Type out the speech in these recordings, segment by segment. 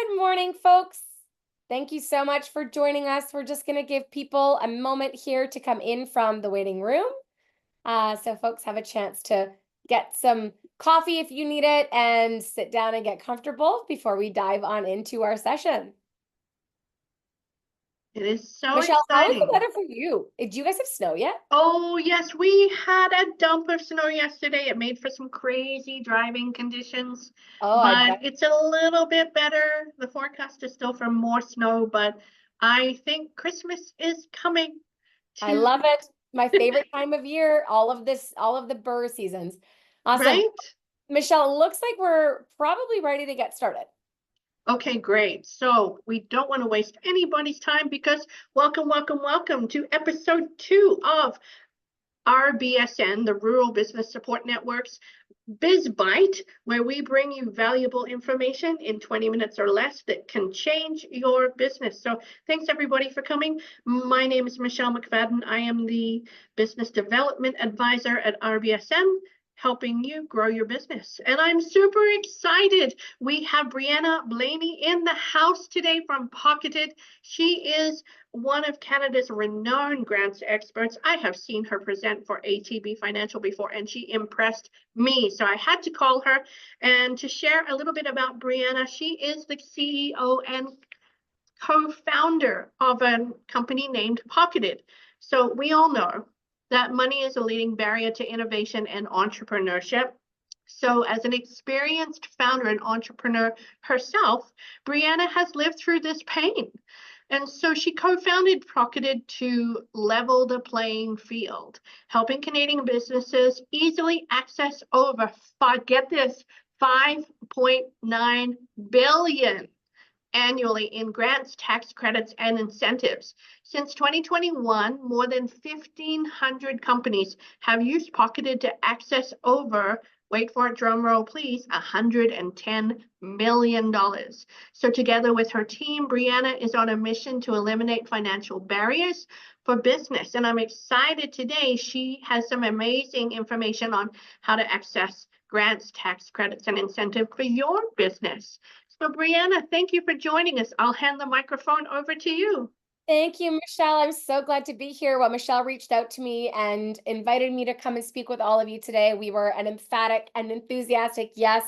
Good morning, folks. Thank you so much for joining us. We're just going to give people a moment here to come in from the waiting room. So folks have a chance to get some coffee if you need it and sit down and get comfortable before we dive on into our session. It is so Michelle, how is the exciting. weather for you? Did you guys have snow yet? Oh, yes, we had a dump of snow yesterday. It made for some crazy driving conditions, Oh, I but bet. it's a little bit better. The forecast is still for more snow, but I think Christmas is coming I to, love it. My favorite time of year, all of the burr seasons. Awesome. right? Michelle, it looks like we're probably ready to get started. Okay, great. So we don't want to waste anybody's time because welcome to episode 2 of RBSN, the Rural Business Support Network's Biz Bite, where we bring you valuable information in 20 minutes or less that can change your business. So thanks everybody for coming. My name is Michelle McFadden. I am the Business Development Advisor at RBSN, helping you grow your business. And I'm super excited. We have Brianna Blaney in the house today from Pocketed. She is one of Canada's renowned grants experts. I have seen her present for ATB Financial before, and she impressed me. So I had to call her and to share a little bit about Brianna. She is the CEO and co-founder of a company named Pocketed. So we all know that money is a leading barrier to innovation and entrepreneurship. So as an experienced founder and entrepreneur herself, Brianna has lived through this pain. And so she co-founded Pocketed to level the playing field, helping Canadian businesses easily access over, get this, 5.9 billion annually in grants, tax credits, and incentives. Since 2021, more than 1,500 companies have used Pocketed to access over, wait for it, drum roll please, $110 million. So together with her team, Brianna is on a mission to eliminate financial barriers for business. And I'm excited today. She has some amazing information on how to access grants, tax credits, and incentive for your business. So Brianna, thank you for joining us. I'll hand the microphone over to you. Thank you, Michelle. I'm so glad to be here. Well, Michelle reached out to me and invited me to come and speak with all of you today. We were an emphatic and enthusiastic yes.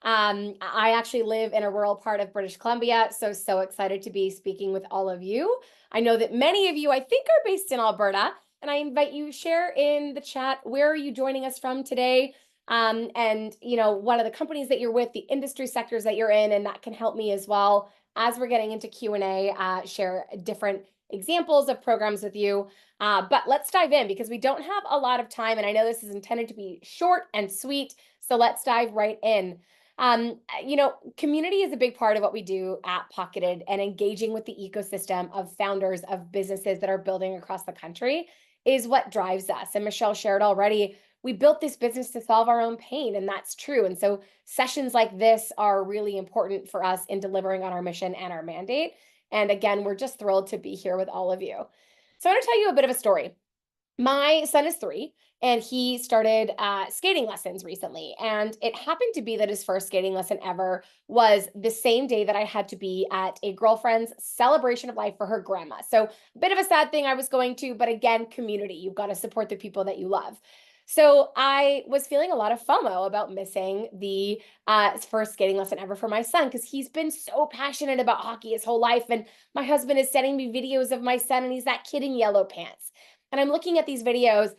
I actually live in a rural part of British Columbia, so excited to be speaking with all of you. I know that many of you, I think, are based in Alberta, and I invite you share in the chat, where are you joining us from today? And what are the companies that you're with, the industry sectors that you're in, and that can help me as well as we're getting into Q&A, share different examples of programs with you. But let's dive in because we don't have a lot of time, and I know this is intended to be short and sweet, so let's dive right in. Community is a big part of what we do at Pocketed, and engaging with the ecosystem of founders of businesses that are building across the country is what drives us. And Michelle shared already, we built this business to solve our own pain, and that's true. And so sessions like this are really important for us in delivering on our mission and our mandate. And again, we're just thrilled to be here with all of you. So I want to tell you a bit of a story. My son is 3, and he started skating lessons recently. And it happened to be that his first skating lesson ever was the same day that I had to be at a girlfriend's celebration of life for her grandma. So a bit of a sad thing I was going to, but again, community. You've got to support the people that you love. So I was feeling a lot of FOMO about missing the first skating lesson ever for my son, because he's been so passionate about hockey his whole life. And my husband is sending me videos of my son, and he's that kid in yellow pants. And I'm looking at these videos,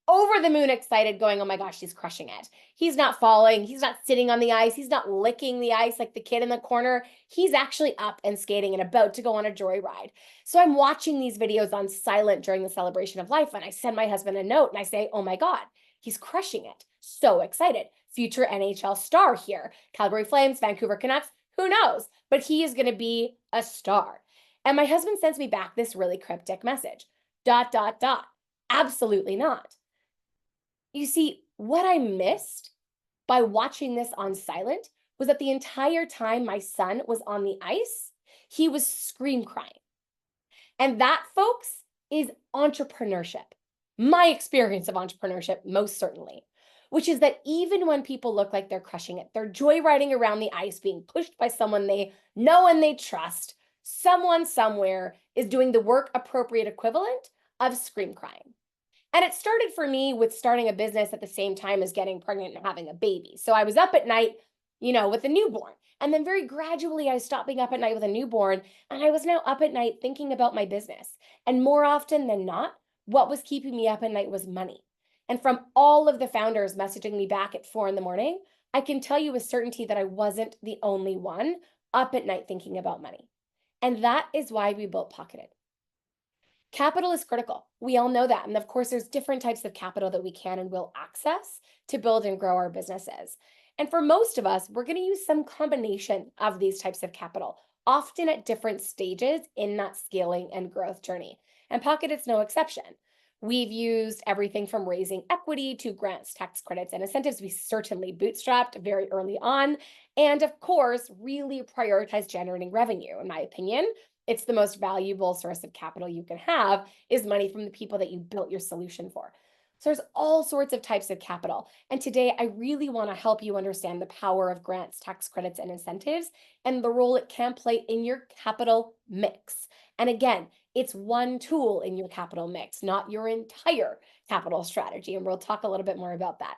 over the moon excited, going, oh my gosh, he's crushing it. He's not falling. He's not sitting on the ice. He's not licking the ice like the kid in the corner. He's actually up and skating and about to go on a joyride. So I'm watching these videos on silent during the celebration of life. And I send my husband a note and I say, oh my God, he's crushing it. So excited. Future NHL star here. Calgary Flames, Vancouver Canucks, who knows? But he is going to be a star. And my husband sends me back this really cryptic message. ... Absolutely not. You see, what I missed by watching this on silent was that the entire time my son was on the ice, he was scream crying. And that, folks, is entrepreneurship. My experience of entrepreneurship, most certainly. which is that even when people look like they're crushing it, they're joyriding around the ice, being pushed by someone they know and they trust, someone somewhere is doing the work appropriate equivalent of scream crying. And it started for me with starting a business at the same time as getting pregnant and having a baby. So I was up at night, with a newborn. And then very gradually, I stopped being up at night with a newborn. And I was now up at night thinking about my business. And more often than not, what was keeping me up at night was money. And from all of the founders messaging me back at 4 a.m, I can tell you with certainty that I wasn't the only one up at night thinking about money. And that is why we built Pocketed. Capital is critical. We all know that. And of course, there's different types of capital that we can and will access to build and grow our businesses. And for most of us, we're going to use some combination of these types of capital, often at different stages in that scaling and growth journey. And Pocket is no exception. We've used everything from raising equity to grants, tax credits, and incentives. We certainly bootstrapped very early on. And of course, really prioritize generating revenue, in my opinion. It's the most valuable source of capital you can have is money from the people that you built your solution for. So there's all sorts of types of capital. And today I really want to help you understand the power of grants, tax credits, and incentives and the role it can play in your capital mix. And again, it's one tool in your capital mix, not your entire capital strategy. And we'll talk a little bit more about that.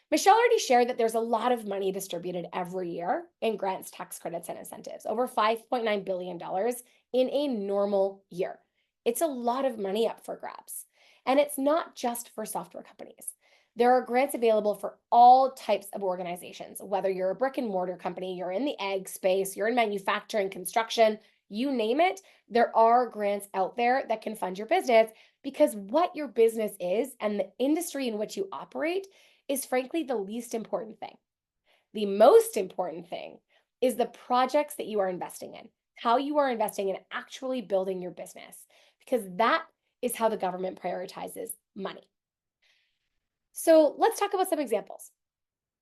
Michelle already shared that there's a lot of money distributed every year in grants, tax credits, and incentives, over $5.9 billion in a normal year. It's a lot of money up for grabs. And it's not just for software companies. There are grants available for all types of organizations, whether you're a brick and mortar company, you're in the ag space, you're in manufacturing, construction, you name it, there are grants out there that can fund your business because what your business is and the industry in which you operate is frankly the least important thing. The most important thing is the projects that you are investing in, how you are investing in actually building your business, because that is how the government prioritizes money. So let's talk about some examples.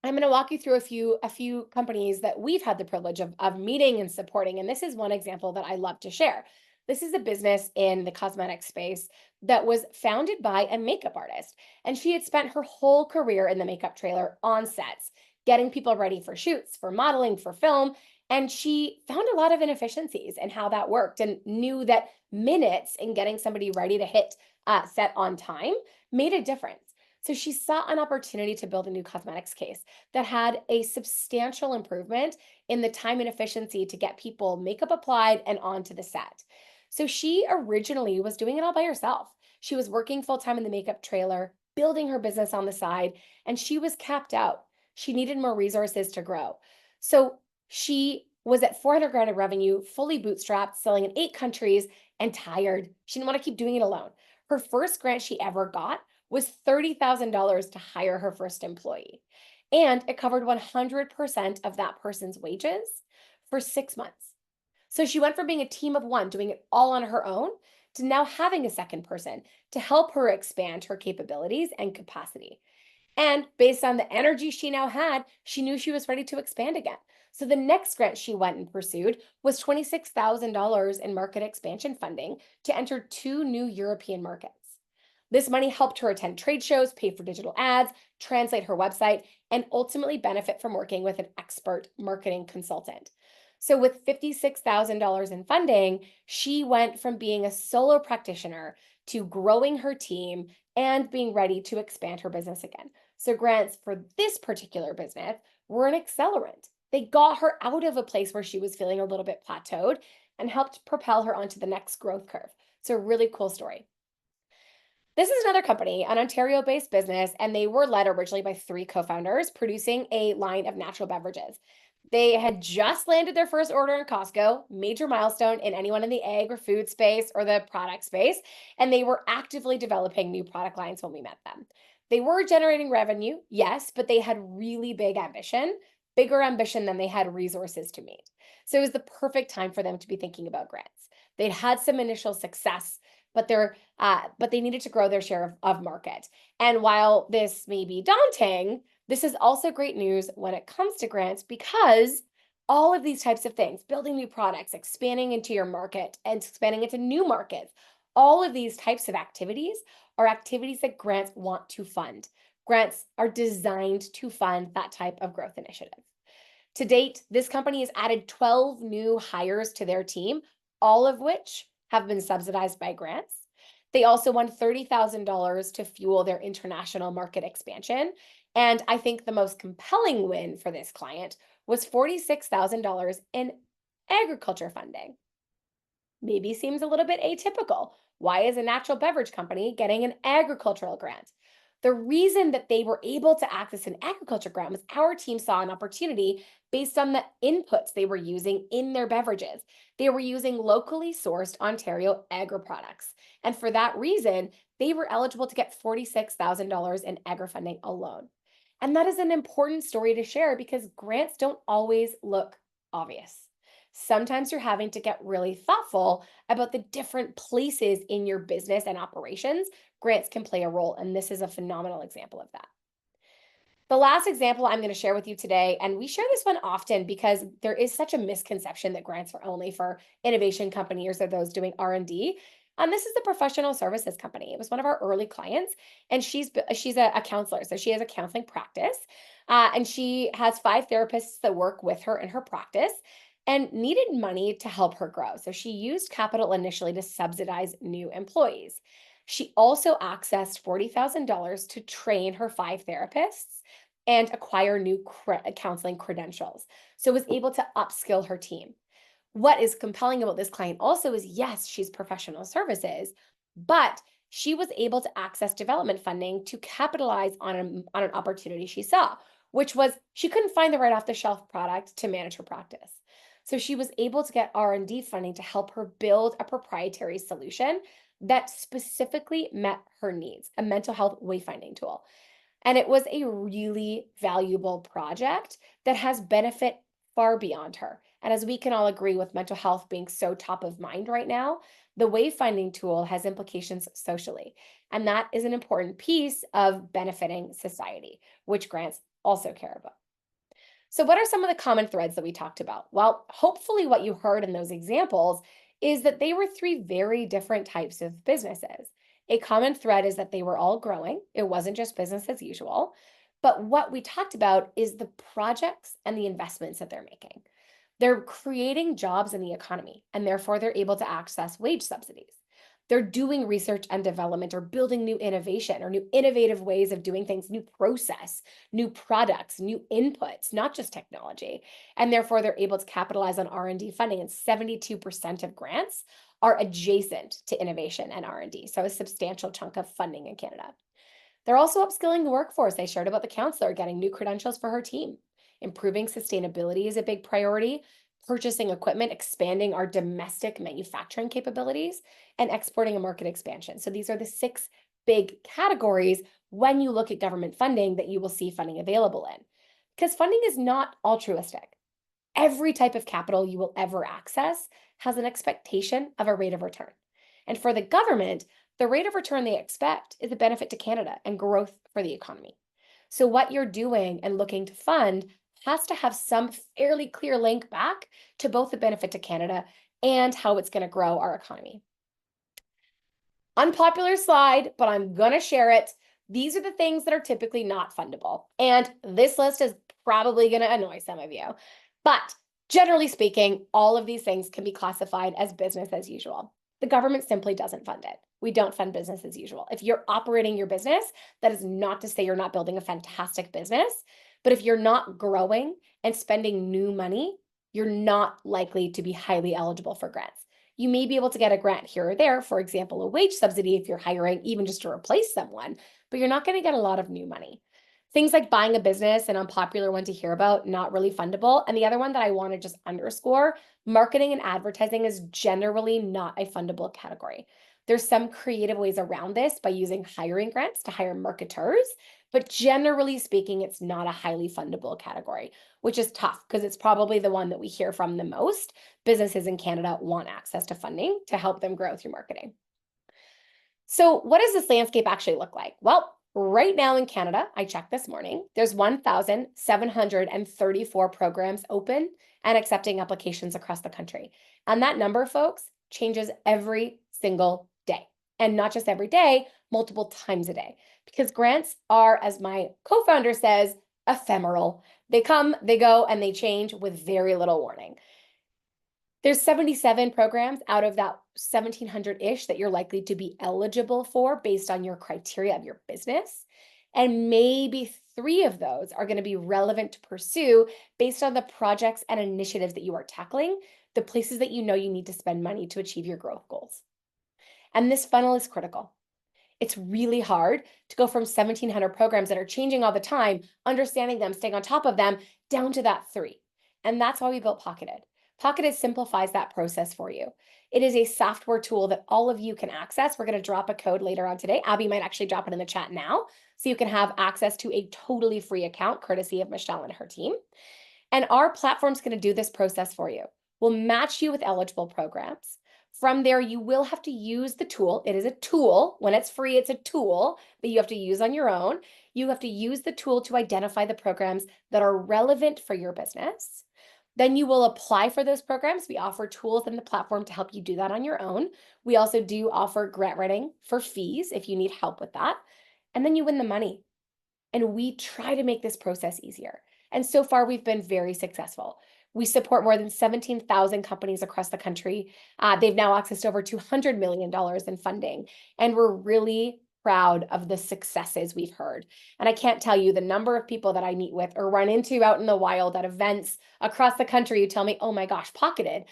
I'm going to walk you through a few companies that we've had the privilege of meeting and supporting. And this is one example that I love to share. This is a business in the cosmetic space that was founded by a makeup artist. And she had spent her whole career in the makeup trailer on sets, getting people ready for shoots, for modeling, for film. And she found a lot of inefficiencies in how that worked and knew that minutes in getting somebody ready to hit set on time made a difference. So she saw an opportunity to build a new cosmetics case that had a substantial improvement in the time and efficiency to get people makeup applied and onto the set. So she originally was doing it all by herself. She was working full time in the makeup trailer, building her business on the side, and she was capped out. She needed more resources to grow. So she was at 400 grand of revenue, fully bootstrapped, selling in 8 countries, and tired. She didn't want to keep doing it alone. Her first grant she ever got was $30,000 to hire her first employee. And it covered 100% of that person's wages for 6 months. So she went from being a team of one, doing it all on her own, to now having a second person to help her expand her capabilities and capacity. And based on the energy she now had, she knew she was ready to expand again. So the next grant she went and pursued was $26,000 in market expansion funding to enter 2 new European markets. This money helped her attend trade shows, pay for digital ads, translate her website, and ultimately benefit from working with an expert marketing consultant. So with $56,000 in funding, she went from being a solo practitioner to growing her team and being ready to expand her business again. So grants for this particular business were an accelerant. They got her out of a place where she was feeling a little bit plateaued and helped propel her onto the next growth curve. So a really cool story. This is another company, an Ontario-based business, and they were led originally by 3 co-founders producing a line of natural beverages. They had just landed their first order in Costco, major milestone in anyone in the egg or food space or the product space, and they were actively developing new product lines when we met them. They were generating revenue, yes, but they had really big ambition, bigger ambition than they had resources to meet. So it was the perfect time for them to be thinking about grants. They'd had some initial success, but they needed to grow their share of market. And while this may be daunting, this is also great news when it comes to grants because all of these types of things, building new products, expanding into your market and expanding into new markets, all of these types of activities are activities that grants want to fund. Grants are designed to fund that type of growth initiative. To date, this company has added 12 new hires to their team, all of which have been subsidized by grants. They also won $30,000 to fuel their international market expansion. And I think the most compelling win for this client was $46,000 in agriculture funding. Maybe seems a little bit atypical. Why is a natural beverage company getting an agricultural grant? The reason that they were able to access an agriculture grant was our team saw an opportunity based on the inputs they were using in their beverages. They were using locally sourced Ontario agri products. And for that reason, they were eligible to get $46,000 in agri funding alone. And that is an important story to share because grants don't always look obvious. Sometimes you're having to get really thoughtful about the different places in your business and operations grants can play a role. And this is a phenomenal example of that. The last example I'm going to share with you today, and we share this one often because there is such a misconception that grants are only for innovation companies or those doing R&D. And this is a professional services company. It was one of our early clients, and she's a counselor, so she has a counseling practice, and she has 5 therapists that work with her in her practice, and needed money to help her grow. So she used capital initially to subsidize new employees. She also accessed $40,000 to train her 5 therapists and acquire new counseling credentials. So was able to upskill her team. What is compelling about this client also is yes, she's professional services, but she was able to access development funding to capitalize on an opportunity she saw, which was she couldn't find the right off the shelf product to manage her practice. So she was able to get R&D funding to help her build a proprietary solution that specifically met her needs, a mental health wayfinding tool. And it was a really valuable project that has benefit far beyond her. And as we can all agree with mental health being so top of mind right now, the wayfinding tool has implications socially. And that is an important piece of benefiting society, which grants also care about. So, what are some of the common threads that we talked about? Well, hopefully, what you heard in those examples is that they were 3 very different types of businesses. A common thread is that they were all growing, it wasn't just business as usual. But what we talked about is the projects and the investments that they're making. They're creating jobs in the economy, and therefore they're able to access wage subsidies. They're doing research and development or building new innovation or new innovative ways of doing things, new process, new products, new inputs, not just technology. And therefore they're able to capitalize on R&D funding, and 72% of grants are adjacent to innovation and R&D. So a substantial chunk of funding in Canada. They're also upskilling the workforce. I shared about the counselor getting new credentials for her team. Improving sustainability is a big priority. Purchasing equipment, expanding our domestic manufacturing capabilities, and exporting and market expansion. So these are the 6 big categories when you look at government funding that you will see funding available in. Because funding is not altruistic. Every type of capital you will ever access has an expectation of a rate of return. And for the government, the rate of return they expect is a benefit to Canada and growth for the economy. So what you're doing and looking to fund has to have some fairly clear link back to both the benefit to Canada and how it's going to grow our economy. Unpopular slide, but I'm going to share it. These are the things that are typically not fundable. And this list is probably going to annoy some of you. But generally speaking, all of these things can be classified as business as usual. The government simply doesn't fund it. We don't fund business as usual. If you're operating your business, that is not to say you're not building a fantastic business. But if you're not growing and spending new money, you're not likely to be highly eligible for grants. You may be able to get a grant here or there, for example, a wage subsidy if you're hiring even just to replace someone, but you're not going to get a lot of new money. Things like buying a business, an unpopular one to hear about, not really fundable. And the other one that I want to just underscore, marketing and advertising is generally not a fundable category. There's some creative ways around this by using hiring grants to hire marketers, but generally speaking, it's not a highly fundable category, which is tough because it's probably the one that we hear from the most. Businesses in Canada want access to funding to help them grow through marketing. So what does this landscape actually look like? Well, right now in Canada, I checked this morning, there's 1,734 programs open and accepting applications across the country. And that number, folks, changes every single day. And not just every day, multiple times a day. Because grants are, as my co-founder says, ephemeral. They come, they go, and they change with very little warning. There's 77 programs out of that 1,700-ish that you're likely to be eligible for based on your criteria of your business. And maybe 3 of those are going to be relevant to pursue based on the projects and initiatives that you are tackling, the places that you know you need to spend money to achieve your growth goals. And this funnel is critical. It's really hard to go from 1,700 programs that are changing all the time, understanding them, staying on top of them, down to that 3. And that's why we built Pocketed. Pocketed simplifies that process for you. It is a software tool that all of you can access. We're going to drop a code later on today. Abby might actually drop it in the chat now, so you can have access to a totally free account, courtesy of Michelle and her team. And our platform's going to do this process for you. We'll match you with eligible programs. From there, you will have to use the tool. It is a tool. When it's free, it's a tool that you have to use on your own. You have to use the tool to identify the programs that are relevant for your business. Then you will apply for those programs. We offer tools in the platform to help you do that on your own. We also do offer grant writing for fees if you need help with that. And then you win the money. And we try to make this process easier. And so far, we've been very successful. We support more than 17,000 companies across the country. They've now accessed over $200 million in funding. And we're really proud of the successes we've heard. And I can't tell you the number of people that I meet with or run into out in the wild at events across the country who tell me, oh my gosh, Pocketed.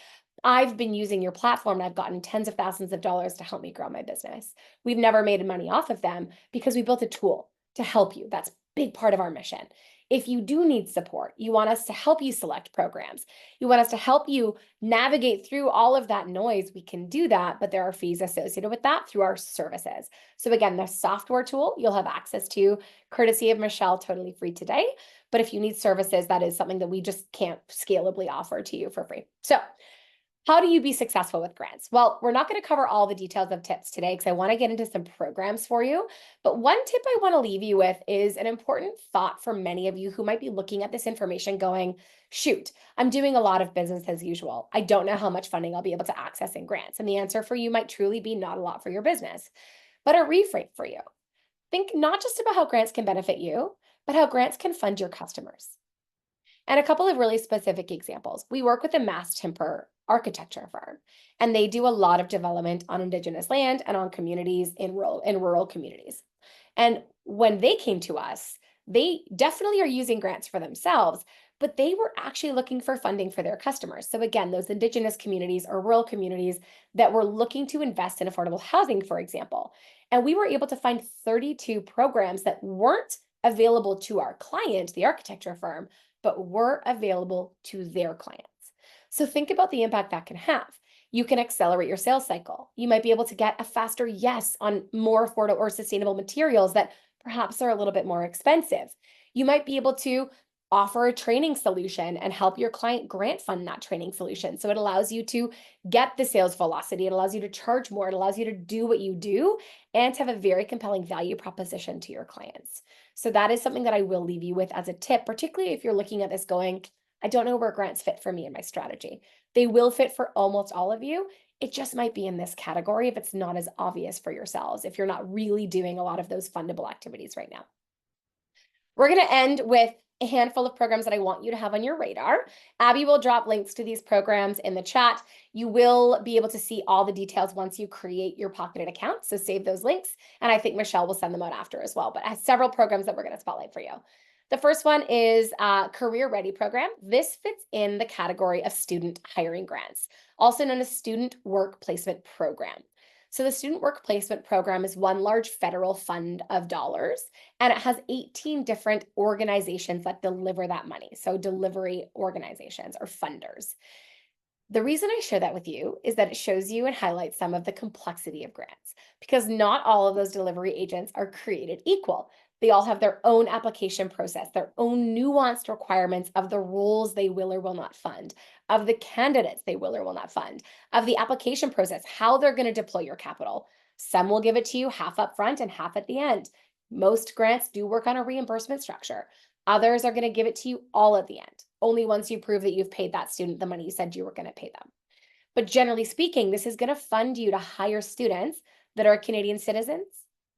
I've been using your platform and I've gotten tens of thousands of dollars to help me grow my business. We've never made money off of them because we built a tool to help you. That's a big part of our mission. If you do need support, you want us to help you select programs, you want us to help you navigate through all of that noise, we can do that, but there are fees associated with that through our services. So again, the software tool you'll have access to, courtesy of Michelle, totally free today. But if you need services, that is something that we just can't scalably offer to you for free. So how do you be successful with grants? Well, we're not going to cover all the details of tips today because I want to get into some programs for you. But one tip I want to leave you with is an important thought for many of you who might be looking at this information going, shoot, I'm doing a lot of business as usual. I don't know how much funding I'll be able to access in grants. And the answer for you might truly be not a lot for your business. But a reframe for you. Think not just about how grants can benefit you, but how grants can fund your customers. And a couple of really specific examples. We work with a mass timber architecture firm, and they do a lot of development on Indigenous land and on communities in rural communities. And when they came to us, they definitely are using grants for themselves, but they were actually looking for funding for their customers. So again, those Indigenous communities or rural communities that were looking to invest in affordable housing, for example. And we were able to find 32 programs that weren't available to our client, the architecture firm, but were available to their clients. So think about the impact that can have. You can accelerate your sales cycle. You might be able to get a faster yes on more affordable or sustainable materials that perhaps are a little bit more expensive. You might be able to offer a training solution and help your client grant fund that training solution. So it allows you to get the sales velocity. It allows you to charge more. It allows you to do what you do and to have a very compelling value proposition to your clients. So that is something that I will leave you with as a tip, particularly if you're looking at this going, I don't know where grants fit for me in my strategy. They will fit for almost all of you. It just might be in this category if it's not as obvious for yourselves, if you're not really doing a lot of those fundable activities right now. We're going to end with a handful of programs that I want you to have on your radar. Abby will drop links to these programs in the chat. You will be able to see all the details once you create your Pocketed account. So save those links. And I think Michelle will send them out after as well. But I have several programs that we're going to spotlight for you. The first one is a Career Ready program. This fits in the category of student hiring grants, also known as Student Work Placement Program. So the Student Work Placement Program is one large federal fund of dollars, and it has 18 different organizations that deliver that money. So delivery organizations or funders. The reason I share that with you is that it shows you and highlights some of the complexity of grants, because not all of those delivery agents are created equal. They all have their own application process, their own nuanced requirements of the roles they will or will not fund, of the candidates they will or will not fund, of the application process, how they're going to deploy your capital. Some will give it to you half up front and half at the end. Most grants do work on a reimbursement structure. Others are going to give it to you all at the end, only once you prove that you've paid that student the money you said you were going to pay them. But generally speaking, this is going to fund you to hire students that are Canadian citizens,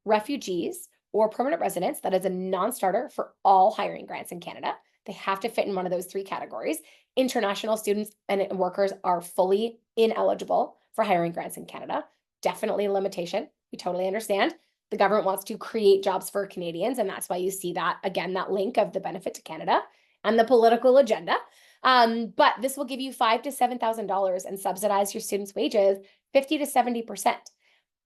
refugees, or permanent residents, that is a non-starter for all hiring grants in Canada. They have to fit in one of those three categories. International students and workers are fully ineligible for hiring grants in Canada. Definitely a limitation. We totally understand. The government wants to create jobs for Canadians, and that's why you see that, again, that link of the benefit to Canada and the political agenda. But this will give you $5,000 to $7,000 and subsidize your students' wages 50 to 70%.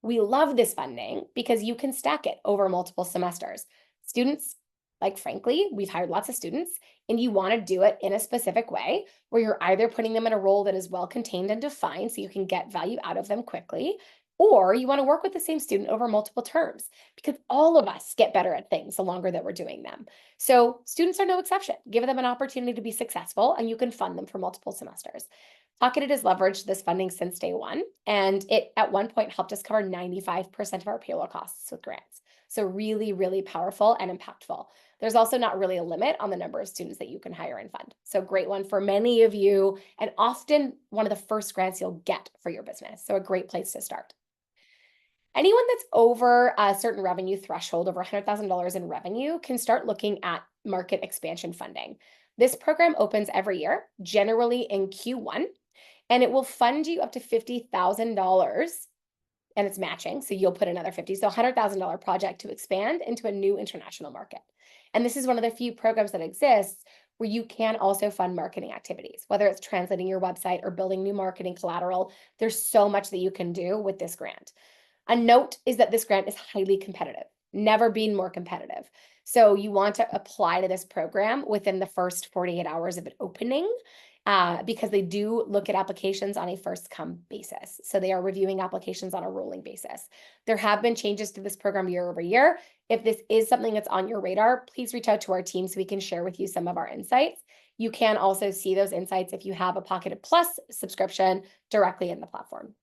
We love this funding because you can stack it over multiple semesters. Students, like frankly, we've hired lots of students, and you want to do it in a specific way where you're either putting them in a role that is well contained and defined so you can get value out of them quickly, or you want to work with the same student over multiple terms because all of us get better at things the longer that we're doing them. So students are no exception. Give them an opportunity to be successful, and you can fund them for multiple semesters. Pocketed has leveraged this funding since day one, and it at one point helped us cover 95% of our payroll costs with grants. So really, really powerful and impactful. There's also not really a limit on the number of students that you can hire and fund. So great one for many of you, and often one of the first grants you'll get for your business. So a great place to start. Anyone that's over a certain revenue threshold, over $100,000 in revenue, can start looking at market expansion funding. This program opens every year, generally in Q1, and it will fund you up to $50,000, and it's matching. So you'll put another 50. So $100,000 project to expand into a new international market. And this is one of the few programs that exists where you can also fund marketing activities, whether it's translating your website or building new marketing collateral. There's so much that you can do with this grant. A note is that this grant is highly competitive, never been more competitive. So you want to apply to this program within the first 48 hours of it opening, because they do look at applications on a first come basis. So they are reviewing applications on a rolling basis. There have been changes to this program year over year. If this is something that's on your radar, please reach out to our team so we can share with you some of our insights. You can also see those insights if you have a Pocketed Plus subscription directly in the platform.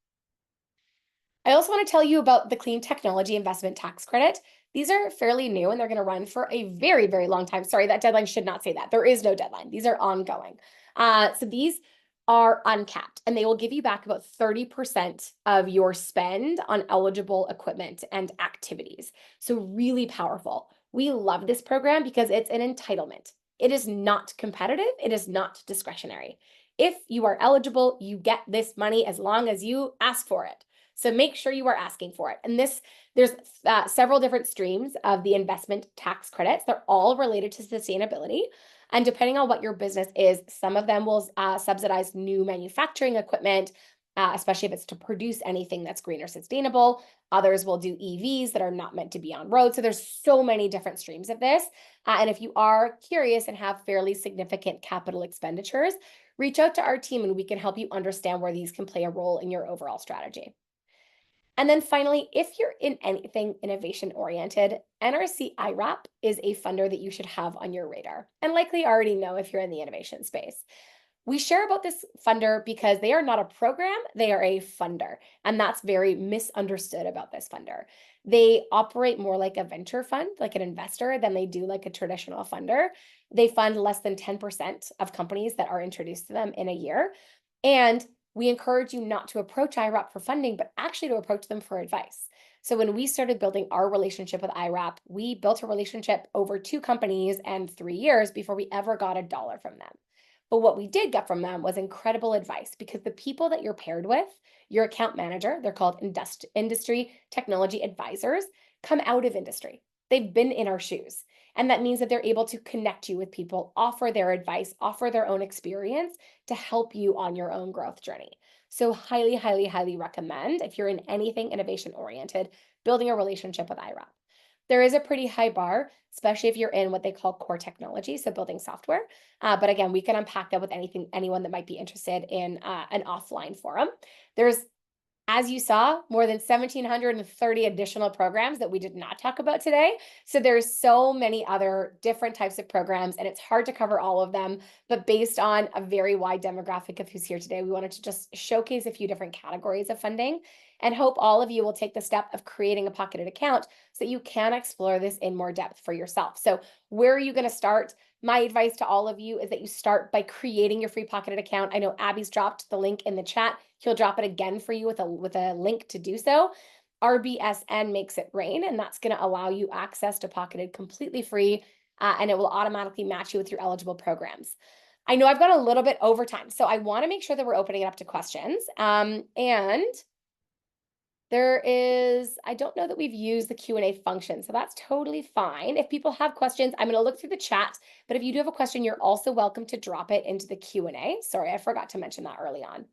I also want to tell you about the Clean Technology Investment Tax Credit. These are fairly new and they're going to run for a very, very long time. Sorry, that deadline should not say that. There is no deadline. These are ongoing. So these are uncapped, and they will give you back about 30% of your spend on eligible equipment and activities. So really powerful. We love this program because it's an entitlement. It is not competitive. It is not discretionary. If you are eligible, you get this money as long as you ask for it. So make sure you are asking for it. And there's several different streams of the investment tax credits. They're all related to sustainability. And depending on what your business is, some of them will subsidize new manufacturing equipment, especially if it's to produce anything that's green or sustainable. Others will do EVs that are not meant to be on road. So there's so many different streams of this. And if you are curious and have fairly significant capital expenditures, reach out to our team and we can help you understand where these can play a role in your overall strategy. And then finally, if you're in anything innovation oriented, NRC IRAP is a funder that you should have on your radar and likely already know if you're in the innovation space. We share about this funder because they are not a program, they are a funder. And that's very misunderstood about this funder. They operate more like a venture fund, like an investor, than they do like a traditional funder. They fund less than 10% of companies that are introduced to them in a year. And we encourage you not to approach IRAP for funding, but actually to approach them for advice. So when we started building our relationship with IRAP, we built a relationship over 2 companies and 3 years before we ever got a dollar from them. But what we did get from them was incredible advice because the people that you're paired with, your account manager, they're called industry technology advisors, come out of industry. They've been in our shoes. And that means that they're able to connect you with people, offer their advice, offer their own experience to help you on your own growth journey. So highly, highly, highly recommend if you're in anything innovation oriented, building a relationship with IRAP. There is a pretty high bar, especially if you're in what they call core technology, so building software. But again, we can unpack that with anyone that might be interested in an offline forum. There's, as you saw, more than 1,730 additional programs that we did not talk about today. So there's so many other different types of programs, and it's hard to cover all of them. But based on a very wide demographic of who's here today, we wanted to just showcase a few different categories of funding and hope all of you will take the step of creating a pocketed account so that you can explore this in more depth for yourself. So where are you going to start? My advice to all of you is that you start by creating your free pocketed account. I know Abby's dropped the link in the chat. He'll drop it again for you with a link to do so. RBSN makes it rain, and that's going to allow you access to Pocketed completely free, and it will automatically match you with your eligible programs. I know I've got a little bit over time, so I want to make sure that we're opening it up to questions. And there is, I don't know that we've used the Q&A function, so that's totally fine. If people have questions, I'm going to look through the chat, but if you do have a question, you're also welcome to drop it into the Q&A. Sorry, I forgot to mention that early on.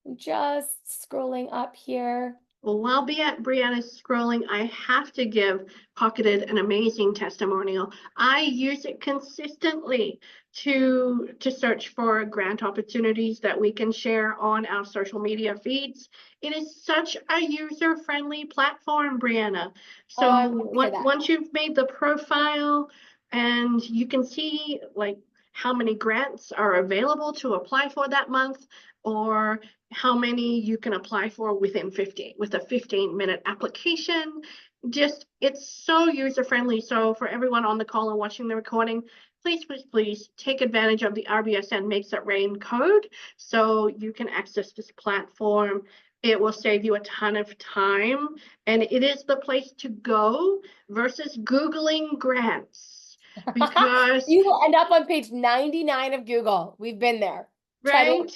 I'm just scrolling up here. Well, while Brianna's scrolling, I have to give Pocketed an amazing testimonial. I use it consistently to search for grant opportunities that we can share on our social media feeds. It is such a user-friendly platform, Brianna. Oh, I So love to hear that. once you've made the profile and you can see like how many grants are available to apply for that month, or how many you can apply for with a 15-minute application. Just, it's so user-friendly. So for everyone on the call and watching the recording, please take advantage of the RBSN Makes It Rain code so you can access this platform. It will save you a ton of time, and it is the place to go versus Googling grants, because You will end up on page 99 of Google. We've been there. right?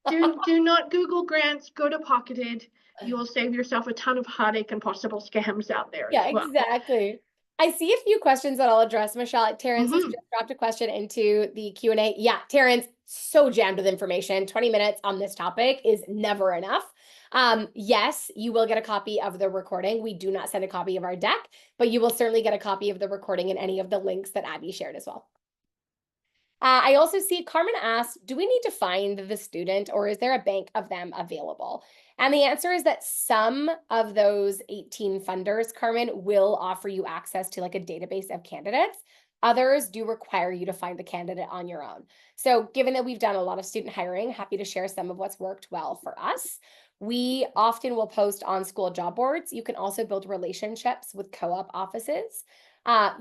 Do not Google grants, go to Pocketed. You will save yourself a ton of heartache and possible scams out there Yeah, as well. exactly. I see a few questions that I'll address, Michelle. Terrence has just dropped a question into the Q&A. Yeah, Terrence, so jammed with information. 20 minutes on this topic is never enough. Yes, you will get a copy of the recording. We do not send a copy of our deck, but you will certainly get a copy of the recording and any of the links that Abby shared as well. I also see Carmen asks, do we need to find the student, or is there a bank of them available? And the answer is that some of those 18 funders, Carmen, will offer you access to like a database of candidates. Others do require you to find the candidate on your own. So given that we've done a lot of student hiring, happy to share some of what's worked well for us. We often will post on school job boards. You can also build relationships with co-op offices.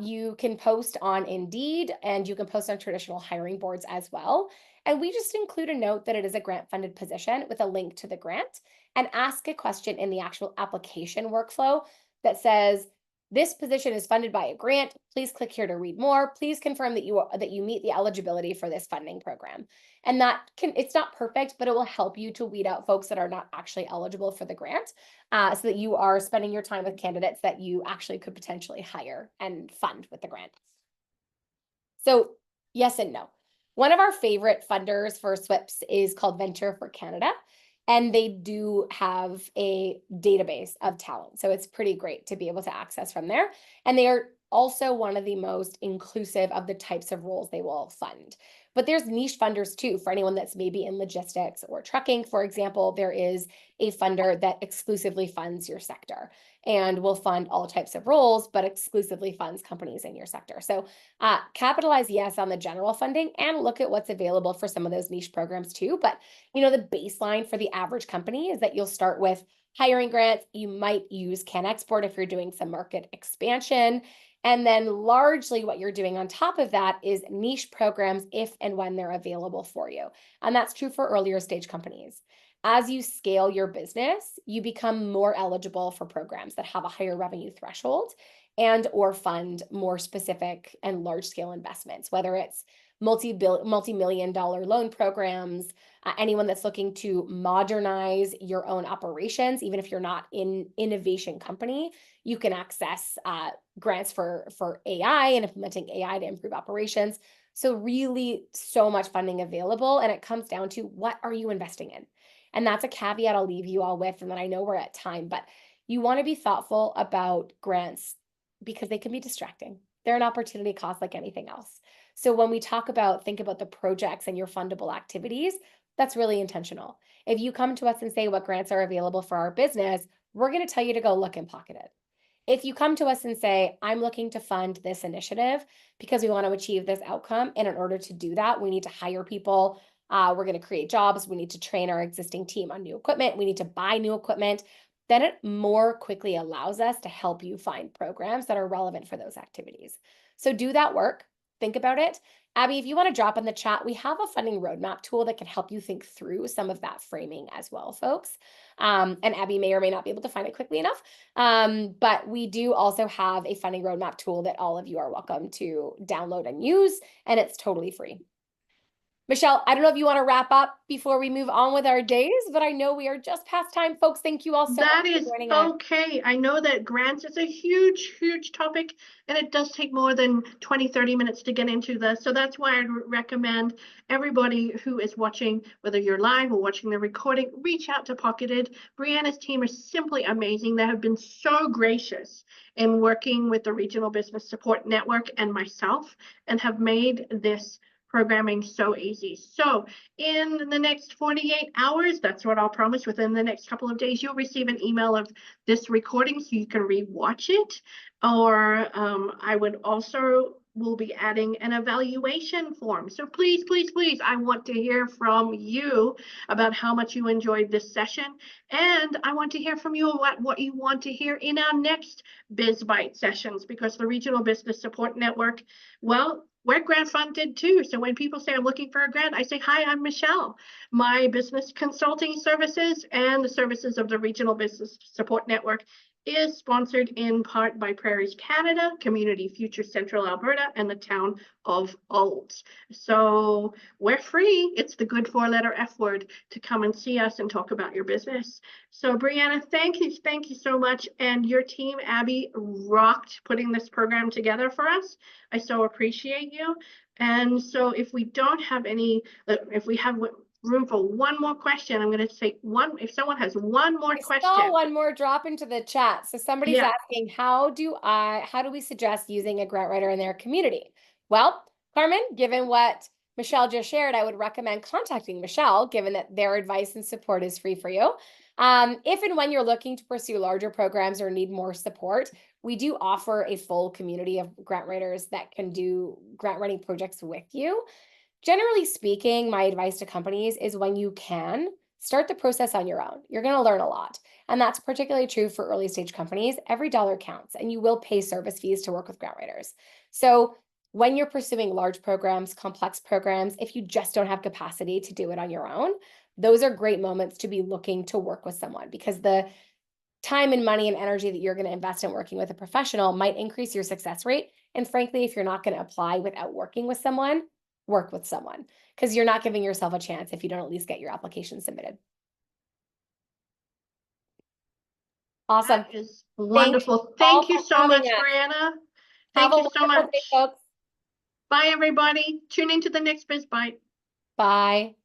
You can post on Indeed, and you can post on traditional hiring boards as well. And we just include a note that it is a grant funded position with a link to the grant, and ask a question in the actual application workflow that says, this position is funded by a grant. Please click here to read more. Please confirm that you meet the eligibility for this funding program. And it's not perfect, but it will help you to weed out folks that are not actually eligible for the grant, so that you are spending your time with candidates that you actually could potentially hire and fund with the grant. So yes and no. One of our favorite funders for SWIPs is called Venture for Canada, and they do have a database of talent. So it's pretty great to be able to access from there. And they are also one of the most inclusive of the types of roles they will fund. But there's niche funders too, for anyone that's maybe in logistics or trucking. For example, there is a funder that exclusively funds your sector and will fund all types of roles, but exclusively funds companies in your sector. So capitalize, yes, on the general funding, and look at what's available for some of those niche programs too. But the baseline for the average company is that you'll start with hiring grants. You might use CanExport if you're doing some market expansion. And then largely what you're doing on top of that is niche programs if and when they're available for you. And that's true for earlier stage companies. As you scale your business, you become more eligible for programs that have a higher revenue threshold and or fund more specific and large scale investments, whether it's multi-million-dollar loan programs, anyone that's looking to modernize your own operations. Even if you're not in innovation company, you can access grants for AI and implementing AI to improve operations. So really so much funding available, and it comes down to, what are you investing in? And that's a caveat I'll leave you all with, and then I know we're at time, but you want to be thoughtful about grants because they can be distracting. They're an opportunity cost like anything else. So when we think about the projects and your fundable activities, that's really intentional. If you come to us and say what grants are available for our business, we're going to tell you to go look and pocket it. If you come to us and say, I'm looking to fund this initiative because we want to achieve this outcome, and in order to do that, we need to hire people. We're going to create jobs. We need to train our existing team on new equipment. We need to buy new equipment. Then it more quickly allows us to help you find programs that are relevant for those activities. So do that work. think about it. Abby, if you want to drop in the chat, we have a funding roadmap tool that can help you think through some of that framing as well, folks. And Abby may or may not be able to find it quickly enough. But we do also have a funding roadmap tool that all of you are welcome to download and use, and it's totally free. Michelle, I don't know if you want to wrap up before we move on with our days, but I know we are just past time. Folks, thank you all so much for joining us. Okay. I know that grants is a huge, huge topic, and it does take more than 20, 30 minutes to get into this. So that's why I'd recommend everybody who is watching, whether you're live or watching the recording, reach out to Pocketed. Brianna's team is simply amazing. They have been so gracious in working with the Regional Business Support Network and myself, and have made this programming so easy. So in the next 48 hours, that's what I'll promise, within the next couple of days, you'll receive an email of this recording so you can rewatch it. Or I would also will be adding an evaluation form. So please, please, please, I want to hear from you about how much you enjoyed this session. And I want to hear from you what you want to hear in our next Biz Bite sessions, because the Regional Business Support Network, well, we're grant funded too. So when people say I'm looking for a grant, I say, hi, I'm Michelle. My business consulting services and the services of the Regional Business Support Network is sponsored in part by Prairies Canada, Community Future Central Alberta, and the town of Olds. So we're free. It's the good four-letter F word to come and see us and talk about your business. So Brianna, thank you so much. And your team, Abby, rocked putting this program together for us. I so appreciate you. And so if we don't have any, if we have room for one more question, I'm going to say one. If someone has one more question. I saw one more drop into the chat. So somebody's asking, how do we suggest using a grant writer in their community? Well, Carmen, given what Michelle just shared, I would recommend contacting Michelle, given that their advice and support is free for you. If and when you're looking to pursue larger programs or need more support, we do offer a full community of grant writers that can do grant writing projects with you. Generally speaking, my advice to companies is when you can, start the process on your own. You're going to learn a lot. And that's particularly true for early stage companies. Every dollar counts, and you will pay service fees to work with grant writers. So when you're pursuing large programs, complex programs, if you just don't have capacity to do it on your own, those are great moments to be looking to work with someone, because the time and money and energy that you're going to invest in working with a professional might increase your success rate. And frankly, if you're not going to apply without working with someone, work with someone, because you're not giving yourself a chance if you don't at least get your application submitted. Awesome. That is wonderful. Thank you so much, Brianna. Thank you so much. Day, folks. Bye, everybody. Tune into the next Biz Bite. Bye.